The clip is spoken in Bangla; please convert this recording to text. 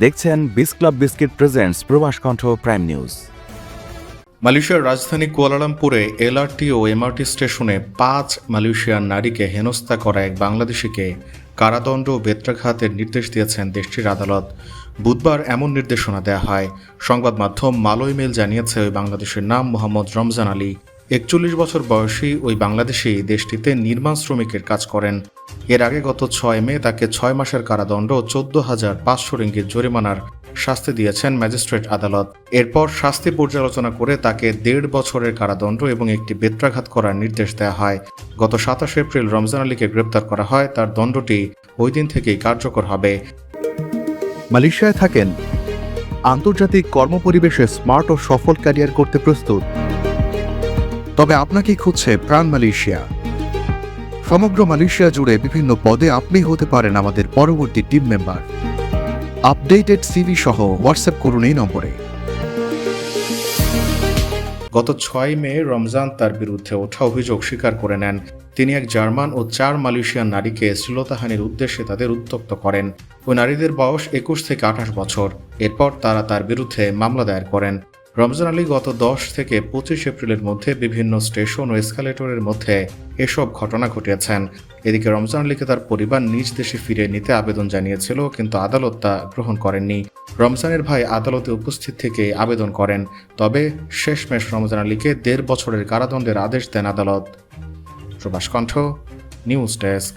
দেখছেন বিস ক্লাব বিস্কিট প্রেজেন্টস প্রবাস কণ্ঠ প্রাইম নিউজ। মালয়েশিয়ার রাজধানী কুয়ালালামপুরে এলআরটি ও এমআরটি স্টেশনে 5 মালয়েশিয়ার নারীকে হেনস্থা করা এক বাংলাদেশিকে কারাদণ্ড ও বেত্রাঘাতের নির্দেশ দিয়েছেন দেশটির আদালত। বুধবার এমন নির্দেশনা দেয়া হয়। সংবাদ মাধ্যম মালয় মেল জানিয়েছে ওই বাংলাদেশের নাম মোহাম্মদ রমজান আলী। 41 বছর বয়সী ওই বাংলাদেশি দেশটিতে নির্মাণ শ্রমিকের কাজ করেন। এর আগে গত 6 মে তাকে 6 মাসের কারাদণ্ড ও 14,500 রিঙ্গিত জরিমানার শাস্তি দিয়েছেন ম্যাজিস্ট্রেট আদালত। এরপর শাস্তি পর্যালোচনা করে তাকে 1.5 বছরের কারাদণ্ড এবং একটি বেত্রাঘাত করার নির্দেশ দেওয়া হয়। গত 27 এপ্রিল রমজান আলীকে গ্রেপ্তার করা হয়। তার দণ্ডটি ওই দিন থেকেই কার্যকর হবে। মালয়েশিয়ায় থাকেন, আন্তর্জাতিক কর্মপরিবেশে স্মার্ট ও সফল ক্যারিয়ার করতে প্রস্তুত, তবে আপনাকে খুঁজছে প্রাণ মালয়েশিয়া। সমগ্র মালয়েশিয়া জুড়ে বিভিন্ন পদে আপনি হতে পারেন আমাদের পরবর্তী টিম মেম্বার। আপডেটেড সিভি সহ হোয়াটসঅ্যাপ করুন এই নম্বরে। গত 6 মে রমজান তার বিরুদ্ধে ওঠা অভিযোগ স্বীকার করে নেন। তিনি এক জার্মান ও 4 মালয়েশিয়ান নারীকে শ্লীলতাহানির উদ্দেশ্যে তাদের উত্ত্যক্ত করেন। ওই নারীদের বয়স 21 থেকে 28 বছর। এরপর তারা তার বিরুদ্ধে মামলা দায়ের করেন। রমজান আলী গত 10 থেকে 25 এপ্রিলের মধ্যে বিভিন্ন স্টেশন ও এসকালেটরের মধ্যে এসব ঘটনা ঘটিয়েছেন। এদিকে রমজান আলীকে তার পরিবার নিজ দেশে ফিরে নিতে আবেদন জানিয়েছিল, কিন্তু আদালত তা গ্রহণ করেননি। রমজানের ভাই আদালতে উপস্থিত থেকে আবেদন করেন, তবে শেষমেশ রমজান আলীকে 1.5 বছরের কারাদণ্ডের আদেশ দেন আদালত। প্রবাস কণ্ঠ নিউজ ডেস্ক।